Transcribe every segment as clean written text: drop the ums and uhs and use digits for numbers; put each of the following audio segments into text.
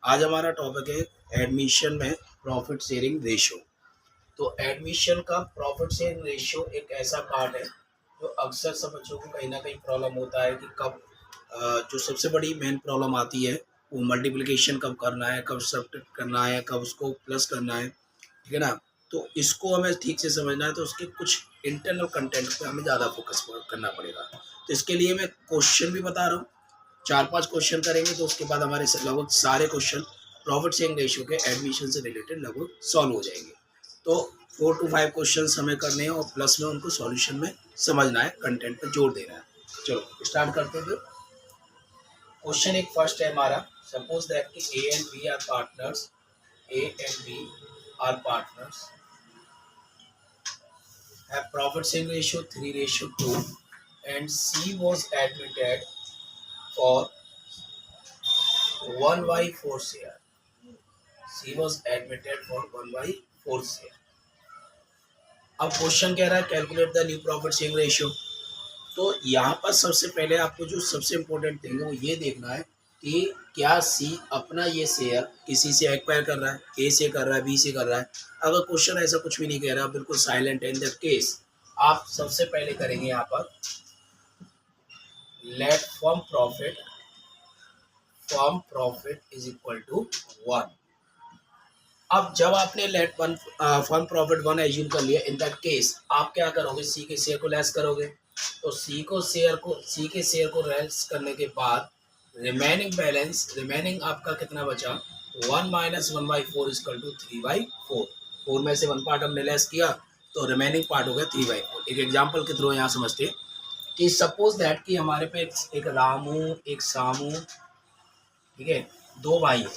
आज हमारा टॉपिक है एडमिशन में प्रॉफिट शेयरिंग रेशियो। तो एडमिशन का प्रॉफिट शेयरिंग रेशियो एक ऐसा पार्ट है जो अक्सर सब बच्चों को कहीं ना कहीं प्रॉब्लम होता है कि कब जो सबसे बड़ी मेन प्रॉब्लम आती है वो मल्टीप्लिकेशन कब करना है, कब सब्ट्रैक्ट करना है, कब उसको प्लस करना है, ठीक है ना। तो इसको हमें ठीक से समझना है तो उसके कुछ इंटरनल कंटेंट पे हमें ज़्यादा फोकस करना पड़ेगा। तो इसके लिए मैं क्वेश्चन भी बता रहा हूँ, 4-5 क्वेश्चन करेंगे तो उसके बाद हमारे लगभग सारे क्वेश्चन प्रॉफिट शेयरिंग रेशियो के एडमिशन से रिलेटेड लगभग सॉल्व हो जाएंगे। तो 4 to 5 क्वेश्चन हमें करने हैं और प्लस में उनको सॉल्यूशन में समझना है, कंटेंट पे जोर देना है। चलो स्टार्ट करते हैं। क्वेश्चन एक फर्स्ट है हमारा, सपोज दैट कि A and B are partners, A and B are partners have profit sharing ratio 3:2 and C was admitted for 1/4 share. C was admitted for 1/4 share. अब क्वेश्चन कह रहा है calculate the new profit sharing ratio. तो यहाँ पर सबसे पहले आपको जो सबसे इम्पोर्टेंट थिंग है वो ये देखना है कि क्या सी अपना ये शेयर किसी से एक्वायर कर रहा है, ए से कर रहा है, बी से कर रहा है। अगर क्वेश्चन ऐसा कुछ भी नहीं कह रहा, बिल्कुल साइलेंट है, इन दैट केस आप सबसे पहले करेंगे यहाँ पर let firm profit is equal to 1। अब जब आपने let one firm profit 1 assume कर लिया, इन दैट केस आप क्या करोगे, सी के शेयर को लेस करोगे। तो सी के शेयर को लेस करने के बाद रिमेनिंग बैलेंस, रिमेनिंग आपका कितना बचा, 1 माइनस 1/4 इक्वल टू 3/4। 4 में से 1 पार्ट हमने लेस किया तो रिमेनिंग पार्ट हो गया 3/4। एक एग्जाम्पल के थ्रू यहाँ समझते हैं कि सपोज दैट कि हमारे पे एक रामू एक सामू, ठीक है, दो भाई है।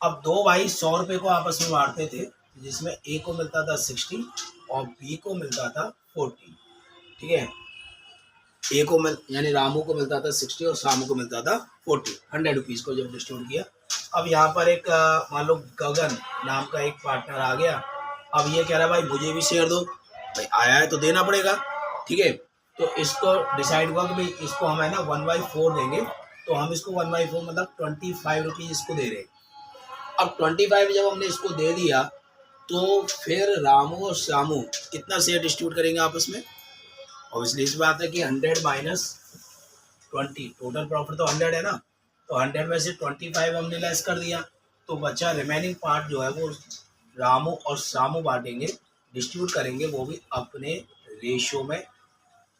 अब दो भाई 100 रुपये को आपस में बांटते थे, जिसमें ए को मिलता था 60 और बी को मिलता था 40, ठीक है। ए को मिल यानी रामू को मिलता था 60 और सामू को मिलता था 40, 100 रुपीज़ को जब डिस्ट्रीब्यूट किया। अब यहाँ पर एक मान लो गगन नाम का एक पार्टनर आ गया। अब ये कह रहा है भाई मुझे भी शेयर दो, भाई आया है तो देना पड़ेगा, ठीक है। तो इसको डिसाइड हुआ कि भाई इसको हम है ना 1/4 देंगे। तो हम इसको 1/4 मतलब 25 रुपीज़ इसको दे रहे हैं। अब 25 जब हमने इसको दे दिया तो फिर रामू और श्यामू कितना शेयर डिस्ट्रीब्यूट करेंगे आपस में। ऑब्वियसली इस बात है कि 100 माइनस 20, टोटल प्रॉफिट तो 100 है ना, तो 100 में से 25 हमने लेस कर दिया तो बचा रिमेनिंग पार्ट जो है वो रामू और श्यामू बांटेंगे, डिस्ट्रीब्यूट करेंगे, वो भी अपने रेशियो में।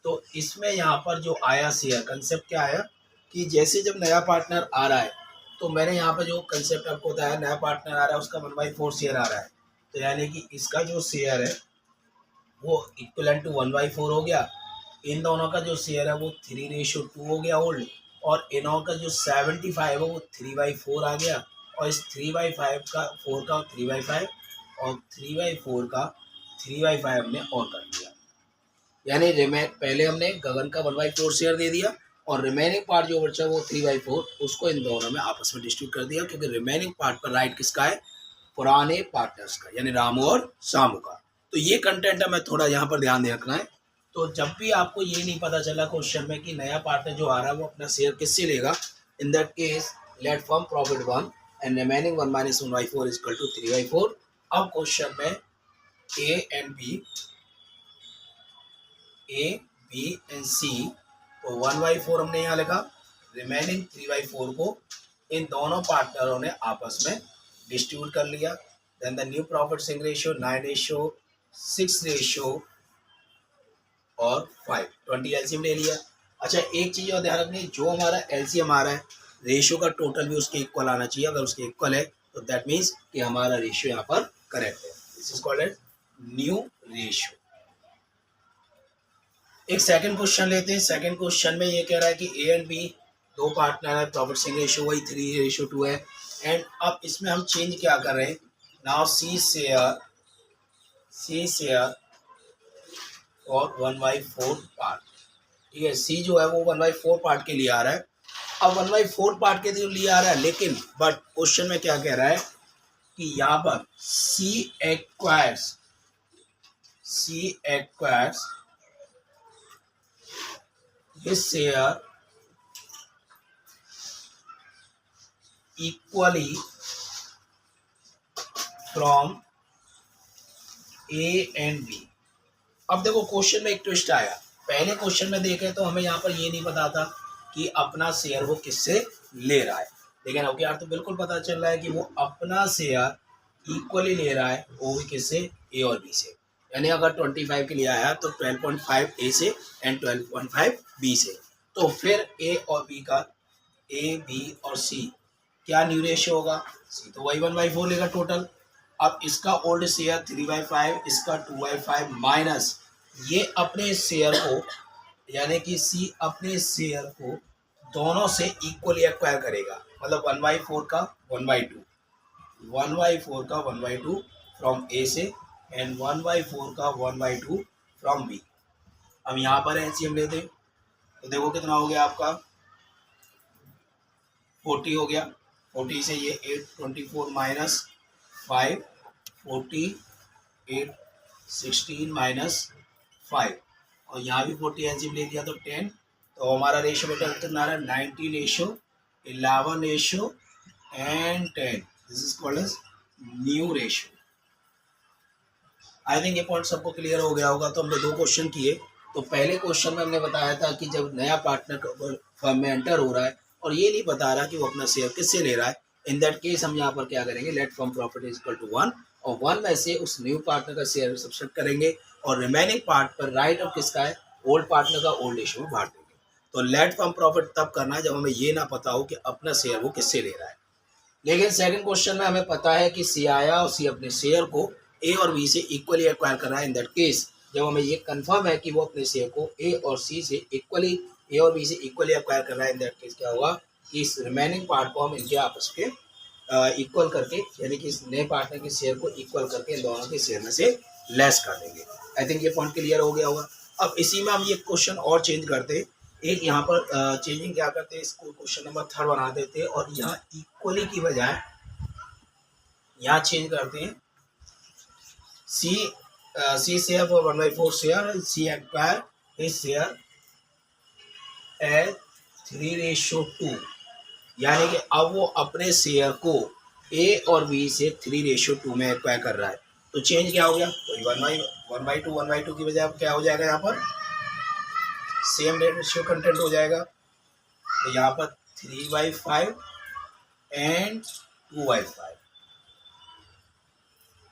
तो इसमें यहाँ पर जो आया शेयर कंसेप्ट क्या आया कि जैसे जब नया पार्टनर आ रहा है तो मैंने यहाँ पर जो कंसेप्ट आपको बताया, नया पार्टनर आ रहा है उसका 1/4 शेयर आ रहा है। तो यानी कि इसका जो शेयर है वो इक्वलेंट टू 1/4 हो गया। इन दोनों का जो शेयर है वो 3:2 हो गया ओल्ड, और इनों का जो 75 है वो 3/4 आ गया। और इस 3/5 का 4 का 3/5 और 3/4 का 3/5 हमने और कर दिया। यानी पहले हमने गगन का 1/4 शेयर दे दिया और रिमेनिंग पार्ट जो बचा वो 3/4 उसको इन दोनों में आपस में डिस्ट्रीब्यूट कर दिया, क्योंकि रिमेनिंग पार्ट पर राइट किसका है, पुराने पार्टनर्स का, यानी रामू और सामू का। तो ये कंटेंट हमें थोड़ा यहाँ पर ध्यान दे रखना है। तो जब भी आपको ये नहीं पता चला क्वेश्चन में कि नया पार्टनर जो आ रहा है वो अपना शेयर किससे लेगा, in that case let firm profit 1 and remaining 1 minus 1/4 equal to 3/4। अब क्वेश्चन में ए बी एंड सी, तो 1/4 हमने यहाँ लिखा, रिमेनिंग 3/4 को इन दोनों पार्टनरों ने आपस में डिस्ट्रीब्यूट कर लिया। Then the new profit sharing ratio 9:6 और 5, 20 एलसीएम ले लिया। अच्छा एक चीज और ध्यान रखनी, जो हमारा एलसीएम आ रहा है रेशियो का टोटल भी उसके इक्वल आना चाहिए। अगर उसके इक्वल है तो दैट मीन्स कि हमारा रेशियो यहाँ पर करेक्ट है। This is called as new ratio. एक सेकंड क्वेश्चन लेते हैं। सेकंड क्वेश्चन में ये कह रहा है कि ए एंड बी दो पार्टनर है, प्रॉफिट शेयरिंग रेशियो वही 3:2 है। एंड अब इसमें हम चेंज क्या कर रहे हैं, नाउ सी शेयर और 1/4 पार्ट, ठीक है। सी जो है वो 1/4 पार्ट के लिए आ रहा है। अब 1/4 पार्ट के लिए आ रहा है, लेकिन बट क्वेश्चन में क्या कह रहा है कि यहाँ पर C acquires his share equally from A and B. अब देखो क्वेश्चन में एक ट्विस्ट आया। पहले क्वेश्चन में देखें तो हमें यहाँ पर ये नहीं पता था कि अपना शेयर वो किससे ले रहा है, लेकिन अब यार तो बिल्कुल पता चल रहा है कि वो अपना शेयर इक्वली ले रहा है, वो भी किससे, ए और बी से। यानी अगर 25 के लिए आया तो 12.5 ए से एंड 12.5 बी से। तो फिर ए और बी का, ए बी और सी क्या न्यू रेशियो होगा, सी तो वही 1/4 लेगा टोटल। अब इसका ओल्ड शेयर 3/5, इसका 2/5 माइनस ये अपने शेयर को, यानी कि सी अपने शेयर को दोनों से इक्वली एक्वायर करेगा, मतलब 1/4 का 1/2, 1/4 का 1/2 फ्रॉम ए से एंड 1/4 का 1/2 फ्रॉम बी। अब यहाँ पर एलसीएम लेते तो देखो कितना हो गया आपका, 40 हो गया। 40 से ये 8, 24 माइनस 5, 48, 16 माइनस 5, और यहाँ भी 40 एलसीएम ले दिया तो 10। तो हमारा रेशो बेटा कितना आ रहा है, 19:11 ratio and 10। This is called as new ratio. I think ये पॉइंट सबको क्लियर हो गया होगा। तो हमने 2 क्वेश्चन किए। तो पहले क्वेश्चन में हमने बताया था कि जब नया पार्टनर फर्म में एंटर हो रहा है और ये नहीं बता रहा कि वो अपना शेयर किससे ले रहा है, इन दैट केस हम यहाँ पर क्या करेंगे, let firm profit is equal to 1, और 1 में से उस न्यू पार्टनर का शेयर सब्सट्रैक्ट करेंगे और रिमेनिंग पार्ट पर राइट ऑफ किसका है, ओल्ड पार्टनर का ओल्ड रेशियो में बांट देंगे। तो लेट फर्म प्रॉफिट तब करना है जब हमें ये ना पता हो कि अपना शेयर वो किससे ले रहा है। लेकिन सेकंड क्वेश्चन में हमें पता है कि सी आया और सी अपने शेयर को ए और बी से इक्वली एक्वायर कर रहा है। इन दैट केस जब हमें ये कंफर्म है कि वो अपने शेयर को ए और सी से इक्वली, ए और बी से इक्वली एक्वायर कर रहा है, इन दैट केस क्या होगा कि इस रिमेनिंग पार्ट को हम इनके आपस के इक्वल करके, यानी कि इस नए पार्टनर के शेयर को इक्वल करके इन दोनों के शेयर में से लेस कर देंगे। आई थिंक ये पॉइंट क्लियर हो गया होगा। अब इसी में हम ये क्वेश्चन और चेंज करते, एक यहाँ पर चेंजिंग क्या करते हैं, इसको क्वेश्चन नंबर 3 बना देते हैं और यहाँ इक्वली की बजाय यहाँ चेंज करते हैं, C share for 1/4 share, C acquire his share as 3:2, यानी कि अब वो अपने शेयर को ए और बी से 3:2 में एक्वायर कर रहा है। तो चेंज क्या हो गया, तो 1/2 की बजाय क्या हो जाएगा, यहाँ पर सेम रेशियो कंटेंट हो जाएगा। तो यहाँ पर 3/5 एंड 2/5।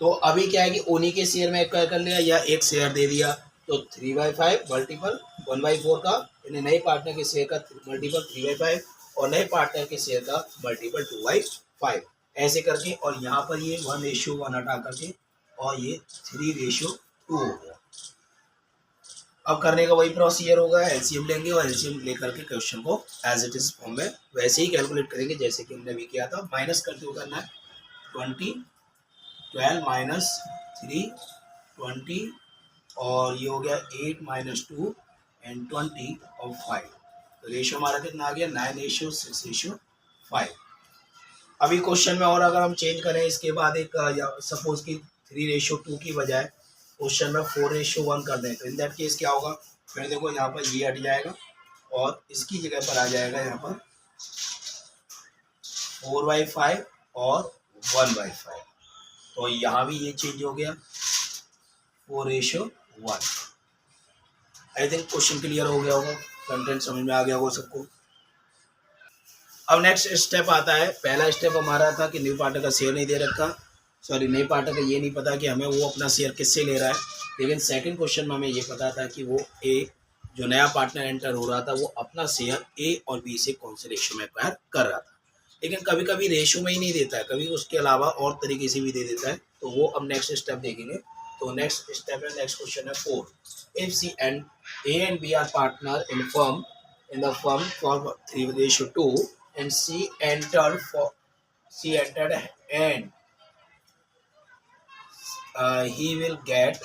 तो अभी क्या है कि उन्हीं के शेयर में एक्वायर कर लिया या एक शेयर दे दिया, तो 3/5 मल्टीपल 1/4 का, यानी नए पार्टनर के शेयर का मल्टीपल 3/5 और नए पार्टनर के शेयर का मल्टीपल 2/5, ऐसे करके। और यहाँ पर ये 1:1 हटा करके और ये 3:2 हो गया। अब करने का वही प्रोसीजर होगा, एलसीएम लेंगे और एलसीएम लेकर के क्वेश्चन को एज इट इज फॉर्म में वैसे ही कैलकुलेट करेंगे जैसे कि हमने भी किया था। माइनस करते हुए करना है, 12 माइनस 3 20, और ये हो गया 8 माइनस 2 एंड 20 और 5। तो रेशियो हमारा कितना आ गया, 9:6:5। अभी क्वेश्चन में और अगर हम चेंज करें इसके बाद एक सपोज कि 3:2 की बजाय क्वेश्चन में 4:1 कर दें, तो इन दैट केस क्या होगा, फिर देखो यहाँ पर ये हट जाएगा और इसकी जगह पर आ जाएगा यहाँ पर 4/5 और 1/5। तो यहाँ भी ये चेंज हो गया 4:1। आई थिंक क्वेश्चन क्लियर हो गया होगा, कंटेंट समझ में आ गया होगा सबको। अब नेक्स्ट स्टेप आता है, पहला स्टेप हमारा था कि न्यू पार्टनर का शेयर नहीं दे रखा, सॉरी नई पार्टनर का ये नहीं पता कि हमें वो अपना शेयर किससे ले रहा है। लेकिन सेकंड क्वेश्चन में हमें ये पता था कि वो ए, जो नया पार्टनर एंटर हो रहा था, वो अपना शेयर ए और बी से कौन से रेशियो में एक्वायर कर रहा था। लेकिन कभी कभी रेशियो में ही नहीं देता है, कभी उसके अलावा और तरीके से भी दे देता है। तो वो अब नेक्स्ट स्टेप देखेंगे। तो नेक्स्ट स्टेप है, नेक्स्ट क्वेश्चन है 4, if C and A and B are partner in the firm for 3:2 and C entered and he will get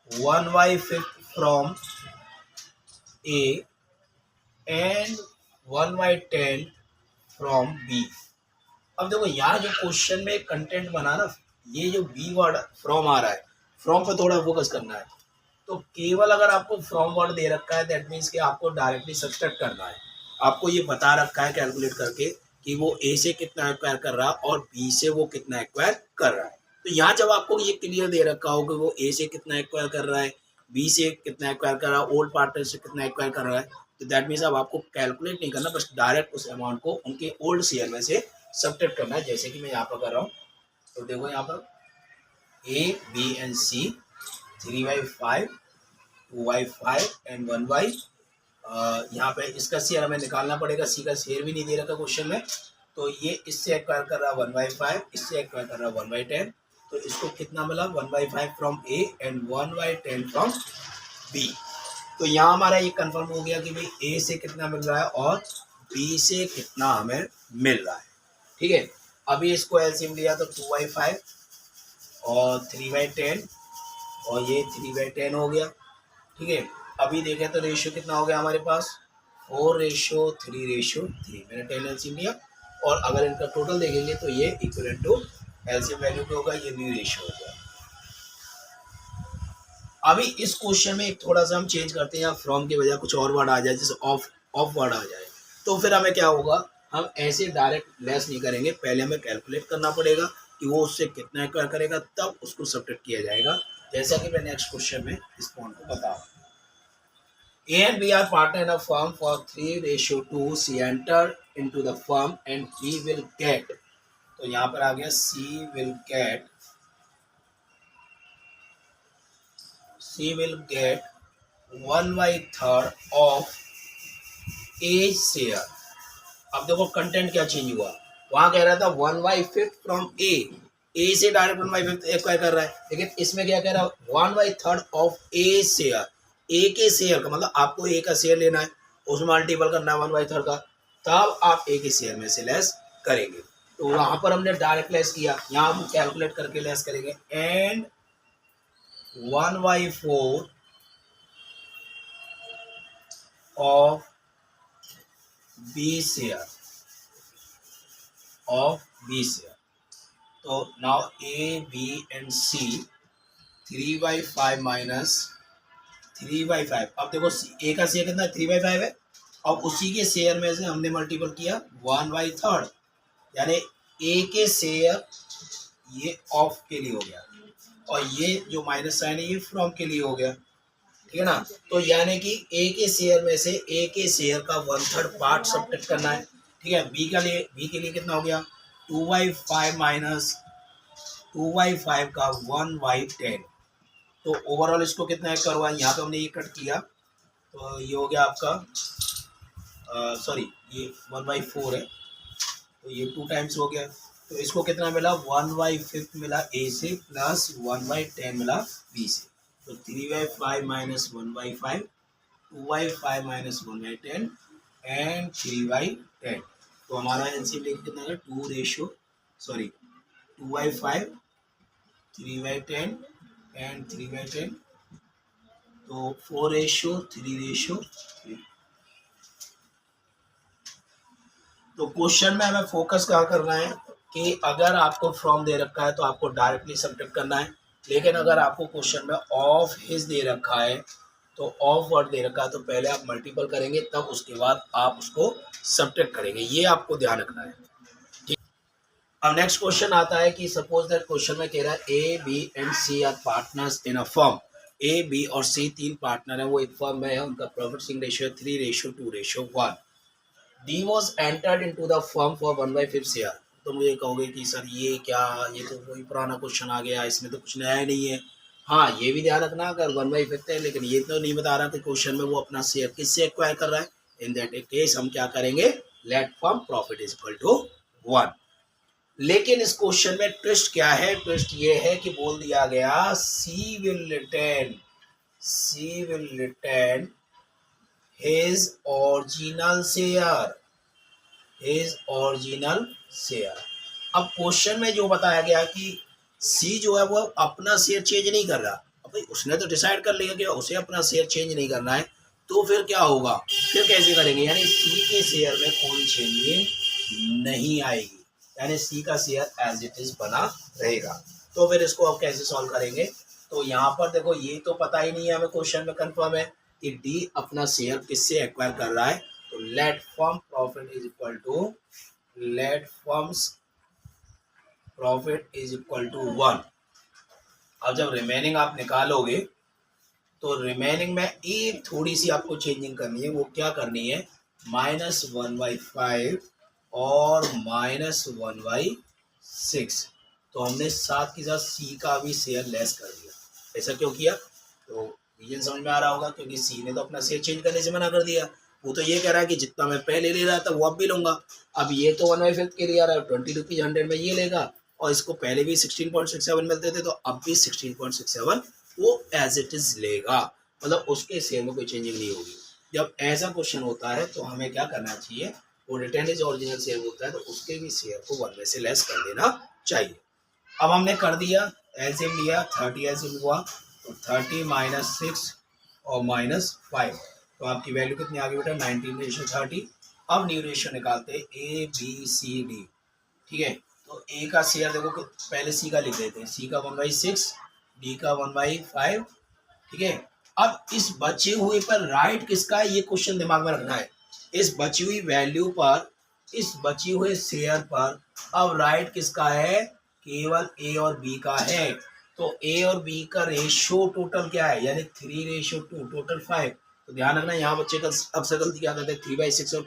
1/5 from A and 1/10 from B। अब देखो यहाँ जो क्वेश्चन में content बना ना, ये जो बी वर्ड फ्रॉम आ रहा है, फ्रॉम पे थोड़ा फोकस करना है। तो केवल अगर आपको फ्रॉम वर्ड दे रखा है दैट मीन्स कि आपको डायरेक्टली सब्सट्रैक्ट करना है। आपको ये बता रखा है कैलकुलेट करके कि वो ए से कितना एक्वायर कर रहा है और बी से वो कितना एक्वायर कर रहा है। तो यहाँ जब आपको ये क्लियर दे रखा हो कि वो ए से कितना एक्वायर कर रहा है, बी से कितना एक्वायर कर रहा है, ओल्ड पार्टनर से कितना एक्वायर कर रहा है, तो दैट मीन्स अब आपको कैलकुलेट नहीं करना, बस डायरेक्ट उस अमाउंट को उनके ओल्ड शेयर में से सब्ट्रैक्ट करना है। जैसे कि मैं यहाँ पर कर रहा हूँ, तो देखो यहाँ पर A B and C 3/5 2/5 and 1/, यहाँ पे इसका शेयर हमें निकालना पड़ेगा, सी का शेयर भी नहीं दे रखा क्वेश्चन में। तो ये इससे एक्वायर कर रहा है 1/5, इससे एक्वायर कर रहा है 1/10, तो इसको कितना मिला 1/5 from A and 1/10 from B. तो यहाँ हमारा ये कंफर्म हो गया कि भाई ए से कितना मिल रहा है और बी से कितना हमें मिल रहा है। ठीक है, अभी इसको एलसीएम लिया तो 2/5 और 3/10 और ये 3/10 हो गया। ठीक है, अभी देखें तो रेशियो कितना हो गया हमारे पास 4:3:3। मैंने 10 एलसीएम लिया और अगर इनका टोटल देखेंगे तो ये इक्वल टू एलसीएम वैल्यू क्या होगा, ये न्यू रेशियो होगा। अभी इस क्वेश्चन में थोड़ा सा हम चेंज करते हैं, फ्रॉम के बजाय कुछ और वर्ड आ जाए, जैसे ऑफ वर्ड आ जाए, तो फिर हमें क्या होगा, हम ऐसे डायरेक्ट लेस नहीं करेंगे, पहले हमें कैलकुलेट करना पड़ेगा कि वो उससे कितना एक्वायर करेगा, तब उसको सब्ट्रैक्ट किया जाएगा। जैसा कि मैं नेक्स्ट क्वेश्चन में इस पॉइंट को बता रहा हूँ। A and B are partner in a firm for 3:2. C enter into the firm and B will get, तो यहाँ पर आ गया C will get 1/3 of A share। अब देखो कंटेंट क्या चेंज हुआ, वहां कह रहा था 1/5 फ्रॉम ए से डायरेक्ट 1/5 एक्वायर कर रहा है, लेकिन इसमें क्या कह रहा है 1/3 ऑफ ए शेयर। ए के शेयर का मतलब आपको ए का शेयर लेना है, उसमें मल्टीपल करना है 1/3 का, तब आप ए के शेयर में से लेस करेंगे। तो वहां पर हमने डायरेक्ट लेस किया, यहाँ हम कैलकुलेट करके लेस करेंगे। एंड 1/4 ऑफ बी शेयर तो now A B and C 3/5 minus 3/5। अब देखो ए का शेयर कितना 3/5 है, और उसी के शेयर में से हमने मल्टीपल किया 1/3, यानी ए के शेयर ये ऑफ के लिए हो गया और ये जो माइनस साइन है ये फ्रॉम के लिए हो गया। ठीक है ना, तो यानी कि ए के शेयर में से ए के शेयर का 1/3 पार्ट सब्ट्रैक्ट करना है। ठीक है, बी के लिए कितना हो गया 2/5 माइनस 2/5 का 1/10, तो ओवरऑल इसको कितना है करवा, यहाँ पे हमने ये कट किया तो ये हो गया आपका सॉरी ये 1/4 है, तो ये 2 टाइम्स हो गया, तो इसको कितना मिला 1/5 मिला ए से प्लस 1/10 मिला बी से, तो 3/5 माइनस 1/5 2/5 माइनस 1/10 एंड 3/10। तो हमारा एलसीएम लेके कितना है 2/5 3/10 एंड 3/10, तो 4:3:3। तो क्वेश्चन में हमें फोकस कहाँ करना है कि अगर आपको फ्रॉम दे रखा है तो आपको डायरेक्टली सब्ट्रैक्ट करना है, लेकिन अगर आपको क्वेश्चन में ऑफ हिज दे रखा है तो ऑफ वर्ड दे रखा है तो पहले आप मल्टीपल करेंगे, तब उसके बाद आप उसको सब्ट्रैक्ट करेंगे, ये आपको ध्यान रखना है। ठीक, अब नेक्स्ट क्वेश्चन आता है कि सपोज दैट क्वेश्चन में कह रहा है A B and C are partners in a firm. A B और सी 3 पार्टनर है, वो एक फर्म में है, उनका profit sharing ratio 3:2:1। D was entered into the firm for 1/5 share. तो मुझे कहोगे कि सर ये क्या, ये तो कोई पुराना क्वेश्चन आ गया, इसमें तो कुछ नया नहीं है। हाँ, ये भी ध्यान रखना अगर 1/5 है, लेकिन ये तो नहीं बता रहा कि क्वेश्चन में वो अपना शेयर किससे एक्वायर कर रहा है। इन दैट केस हम क्या करेंगे, let firm profit is equal to 1। लेकिन इस क्वेश्चन में ट्विस्ट क्या है, ट्विस्ट ये है कि बोल दिया गया C will return his original share। अब क्वेश्चन में जो बताया गया कि सी जो है वो अपना शेयर चेंज नहीं कर रहा, अब भाई उसने तो डिसाइड कर लिया कि उसे अपना शेयर चेंज नहीं करना है, तो फिर क्या होगा, फिर कैसे करेंगे, यानी सी के शेयर में कोई चेंज नहीं आएगी, यानी सी का शेयर एज इट इज बना रहेगा। तो फिर इसको अब कैसे सॉल्व करेंगे, तो यहाँ पर देखो ये तो पता ही नहीं है हमें, क्वेश्चन में कंफर्म है कि डी अपना शेयर किससे एक्वायर कर रहा है, तो let firm profit is equal to let firm's profit is equal to 1। अब जब रिमेनिंग आप निकालोगे तो रिमेनिंग में एक थोड़ी सी आपको चेंजिंग करनी है। वो क्या करनी है, -1/5 और -1/6। तो हमने साथ के साथ सी का भी शेयर लेस कर दिया। ऐसा क्यों किया, तो रीजन समझ में आ रहा होगा, क्योंकि सी ने तो अपना शेयर चेंज करने से मना कर दिया। वो तो ये कह रहा है कि जितना मैं पहले ले रहा था वो अब भी लूंगा। अब ये तो 1/5 के लिए आ रहा है, 20 रुपीज 100 में ये लेगा, और इसको पहले भी 16.67 मिलते थे, तो अब भी 16.67 वो एज इट इज लेगा। मतलब उसके शेयर में कोई चेंजिंग नहीं होगी। जब ऐसा क्वेश्चन होता है तो हमें क्या करना चाहिए, वो रिटेन एज ओरिजिनल शेयर होता है तो उसके भी शेयर को 1 में से लेस कर देना चाहिए। अब हमने कर दिया, एलसीएम लिया, 30 एलसीएम हुआ, तो 30 -6 और -5, तो आपकी वैल्यू कितनी आ गई बेटा, 19:30। अब न्यू रेशियो निकालते हैं, ए बी सी डी। ठीक है, तो ए का शेयर देखो कि पहले सी का लिख देते हैं, सी का 1/6, डी का 1/5। ठीक है, अब इस बचे हुए पर राइट किसका है, ये क्वेश्चन दिमाग में रखना है। इस बची हुई वैल्यू पर, इस बची हुए शेयर पर अब राइट किसका है, केवल ए और बी का है। तो ए और बी का रेशियो टोटल क्या है, यानी 3:2, टोटल 5। तो ध्यान रखना, यहाँ बच्चे का अक्सर गलती क्या करते हैं, 3/6 और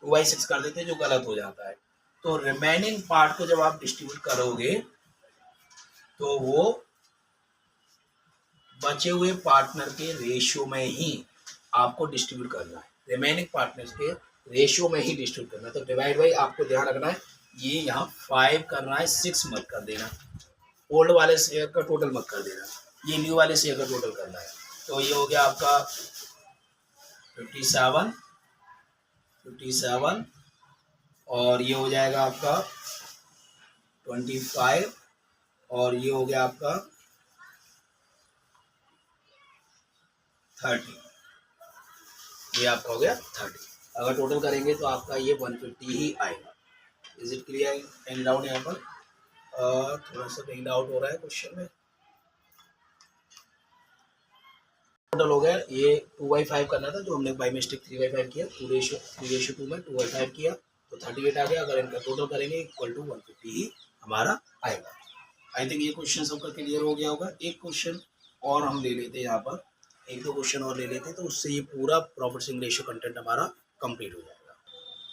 2/6 कर देते हैं, जो गलत हो जाता है। तो रिमेनिंग पार्ट को जब आप डिस्ट्रीब्यूट करोगे तो वो बचे हुए पार्टनर के रेशियो में ही आपको डिस्ट्रीब्यूट करना है। रिमेनिंग पार्टनर्स के रेशियो में ही डिस्ट्रीब्यूट करना है। तो डिवाइड बाई आपको ध्यान रखना है, ये यहाँ 5 करना है, 6 मत कर देना। ओल्ड वाले शेयर का टोटल मत कर देना, ये न्यू वाले शेयर का टोटल करना है। तो ये हो गया आपका 57 और ये हो जाएगा आपका 25 और ये हो गया आपका 30। ये आपका हो गया 30। अगर टोटल करेंगे तो आपका ये 150 ही आएगा। Is it clear? Any doubt यहाँ पर? थोड़ा सा कहीं डाउट हो रहा है क्वेश्चन में। टोटल हो गया, ये 2/5 करना था, जो हमने बाई मिस्टेक 3/5 किया। 3:2 में 2/5 किया तो 38 आ गया। अगर इनका टोटल करेंगे इक्वल टू 150 ही हमारा आएगा। आई थिंक ये क्वेश्चन सबका क्लियर हो गया होगा। एक क्वेश्चन और हम ले लेते हैं यहाँ पर, एक दो क्वेश्चन और ले लेते हैं, तो उससे ये पूरा प्रॉफिट शेयरिंग रेशियो कंटेंट हमारा कंप्लीट हो जाएगा।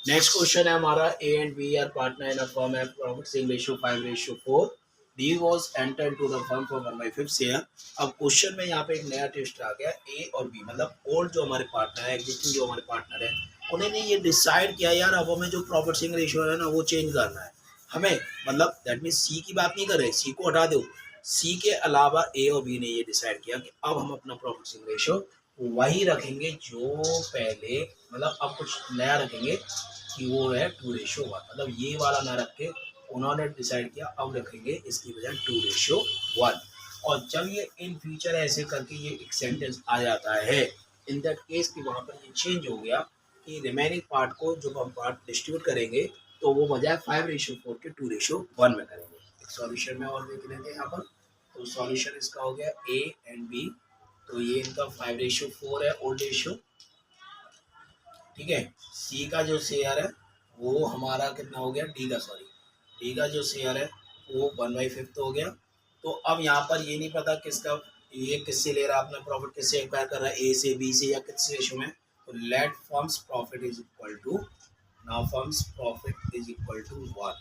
नेक्स्ट क्वेश्चन है हमारा, A and B are partner in a firm at profit sharing ratio 5:4। D was enter into the firm for 1/5 share. अब क्वेश्चन में यहाँ पे एक नया ट्विस्ट आ गया, ए और बी मतलब ओल्ड जो हमारे पार्टनर है, एग्जिस्टिंग जो हमारे पार्टनर है, उन्होंने ये डिसाइड किया यार अब हमें जो प्रॉफिट शेयरिंग रेशियो है ना वो चेंज करना है हमें। मतलब दैट मीन सी की बात नहीं कर रहे, सी को हटा दो, सी के अलावा ए और बी ने ये डिसाइड किया कि अब हम अपना प्रॉफिट शेयरिंग रेशियो वही रखेंगे जो पहले, मतलब अब कुछ नया रखेंगे कि वो है 2:1। मतलब ये वाला ना रख के उन्होंने डिसाइड किया अब रखेंगे इसकी बजाय 2:1। और जब ये इन फ्यूचर ऐसे करके ये एक सेंटेंस आ जाता है, इन दैट केस कि वहाँ पर ये चेंज हो गया कि रिमेनिंग पार्ट को जब हम पार्ट डिस्ट्रीब्यूट करेंगे तो वो बजाय 5:4 के 2:1 में करेंगे। एक सॉल्यूशन में और देख लेते हैं यहाँ पर। तो सॉल्यूशन इसका हो गया ए एंड बी, तो ये इनका 5:4 है ओल्ड रेशियो। ठीक है, सी का जो शेयर है वो हमारा कितना हो गया, डी का जो शेयर है वो 1/5 हो गया। तो अब यहाँ पर ये नहीं पता किसका, ये किससे ले रहा है अपना प्रॉफिट, किससे एक्वायर कर रहा है, ए से बी से या किस रेशियो में। तो let firm's profit is equal to, now firm's profit is equal to 1।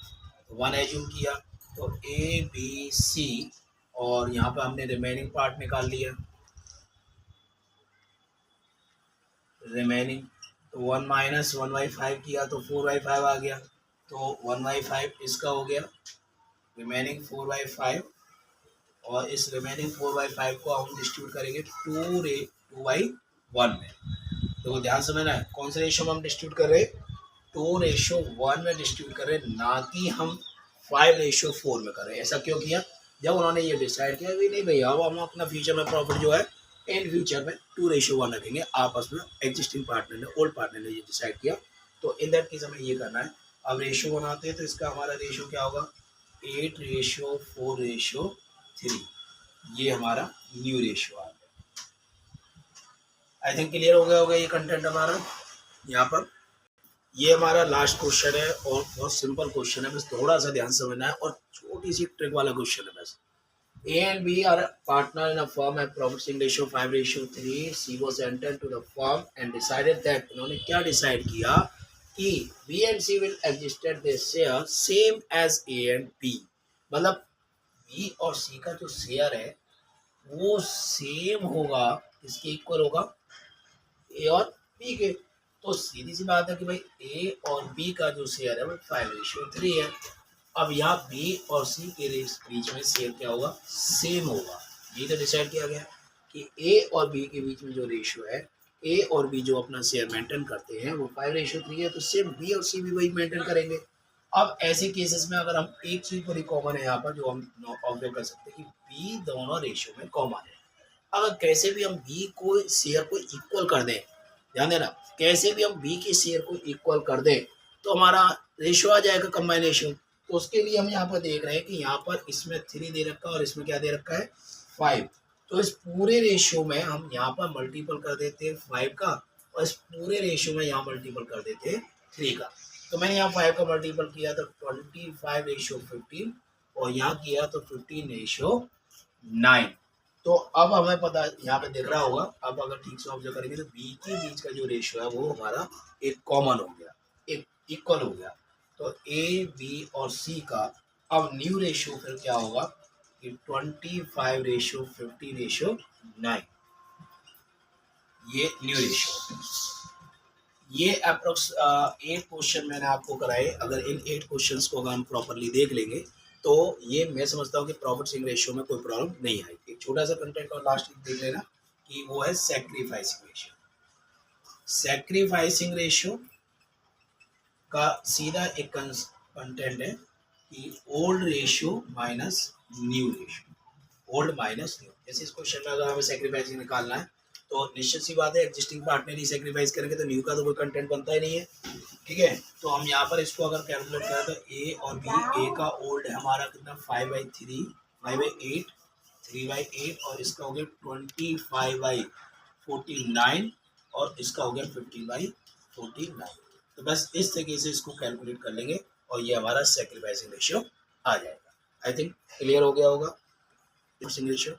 तो 1 एज्यूम किया, तो ए बी सी और यहाँ पर हमने रिमेनिंग पार्ट निकाल लिया। रिमेनिंग तो 1 - 1/5 किया तो 4/5 आ गया। तो 1/5 इसका हो गया, रिमेनिंग 4/5, और इस रिमेनिंग 4/5 को हम डिस्ट्रीब्यूट करेंगे 2/1 में। तो ध्यान से मैंने कौन से रेशियो में हम डिस्ट्रीब्यूट कर रहे हैं, 2:1 में डिस्ट्रीब्यूट कर रहे हैं, ना कि हम 5:4 में कर रहे हैं। ऐसा क्यों किया, जब उन्होंने ये डिसाइड किया भी नहीं भैया अब हम अपना फ्यूचर में प्रॉफिट जो है इन फ्यूचर में 2:1 रखेंगे, आपस में एग्जिस्टिंग पार्टनर ने, ओल्ड पार्टनर ने ये डिसाइड किया, तो इन दैट केस हमें ये करना है। अब रेशियो बनाते हैं तो इसका हमारा रेशियो क्या होगा, 8:4:3। ये हमारा न्यू रेशियो आ गया। आई थिंक क्लियर हो गया होगा ये कंटेंट हमारा। यहाँ पर ये हमारा लास्ट क्वेश्चन है और बहुत सिंपल क्वेश्चन है, बस थोड़ा सा ध्यान समझना है और छोटी सी ट्रिक वाला क्वेश्चन है बस। A and B are partner in a firm at profit sharing ratio 5:3. C was entered to the firm and decided that उन्होंने क्या डिसाइड किया कि B and C will adjusted their share same as A and B। मतलब B और C का जो share है वो सेम होगा, इसके इक्वल होगा ए और बी के। तो सीधी सी बात है कि भाई ए और बी का जो शेयर है वो 5:3 है। अब यहाँ बी और सी के बीच में शेयर क्या होगा, सेम होगा। ये तो डिसाइड किया गया कि ए और बी के बीच में जो रेशियो है, ए और बी जो अपना शेयर मेंटेन करते हैं वो 5:3 है, तो सेम बी और सी भी वही मेंटेन करेंगे। अब ऐसे केसेस में अगर हम एक चीज बड़ी कॉमन है यहाँ पर जो हम ऑब्जर्व कर सकते हैं कि बी दोनों रेशियो में कॉमन है। अगर कैसे भी हम बी को शेयर को इक्वल कर दें, ध्यान देना, कैसे भी हम बी के शेयर को इक्वल कर दें तो हमारा रेशियो आ जाएगा कम्बाइनेशन। तो उसके लिए हम यहाँ पर देख रहे हैं कि यहाँ पर इसमें 3 दे रखा है और इसमें क्या दे रखा है 5। तो इस पूरे रेशियो में हम यहाँ पर मल्टीपल कर देते हैं 5 का और इस पूरे रेशियो में यहाँ मल्टीपल कर देते हैं 3 का। तो मैंने यहाँ 5 का मल्टीपल किया तो 25:15 और यहाँ किया तो 15:9। तो अब हमें पता यहाँ पे दिख रहा होगा, अब अगर ठीक से ऑब्जर्व करेंगे तो बी के बीच का जो रेशियो है वो हमारा एक कॉमन हो गया, एक इक्वल हो गया। तो ए बी और सी का अब न्यू रेशियो फिर क्या होगा कि 25:15:9, ये न्यू रेशियो। ये अप्रोक्स 8 क्वेश्चन मैंने आपको कराए। अगर इन 8 क्वेश्चंस को अगर हम प्रॉपरली देख लेंगे तो ये मैं समझता हूँ कि प्रॉफिट शेयरिंग रेशियो में कोई प्रॉब्लम नहीं आएगी। एक छोटा सा कंटेंट और लास्ट देख लेना कि वो है सैक्रिफाइसिंग रेशियो। सैक्रिफाइसिंग रेशियो का सीधा एक कंटेंट है कि old ratio minus new ratio, old minus new. जैसे इस क्वेश्चन में अगर हमें सैक्रिफाइसिंग निकालना है तो निश्चित सी बात है एग्जिस्टिंग पार्टनर ही सैक्रिफाइस करेंगे तो न्यू का तो कोई कंटेंट बनता ही नहीं है, ठीक है। तो हम यहाँ पर इसको अगर कैलकुलेट करें तो ए और बी, ए का ओल्ड है हमारा कितना 5/3, 5/8, 3/8 और इसका हो गया 25/49 और इसका हो गया 15/49। तो बस इस तरीके से इसको कैलकुलेट कर लेंगे और ये हमारा सैक्रिफाइसिंग रेशियो आ जाएगा। आई थिंक क्लियर हो गया होगा रेशियो।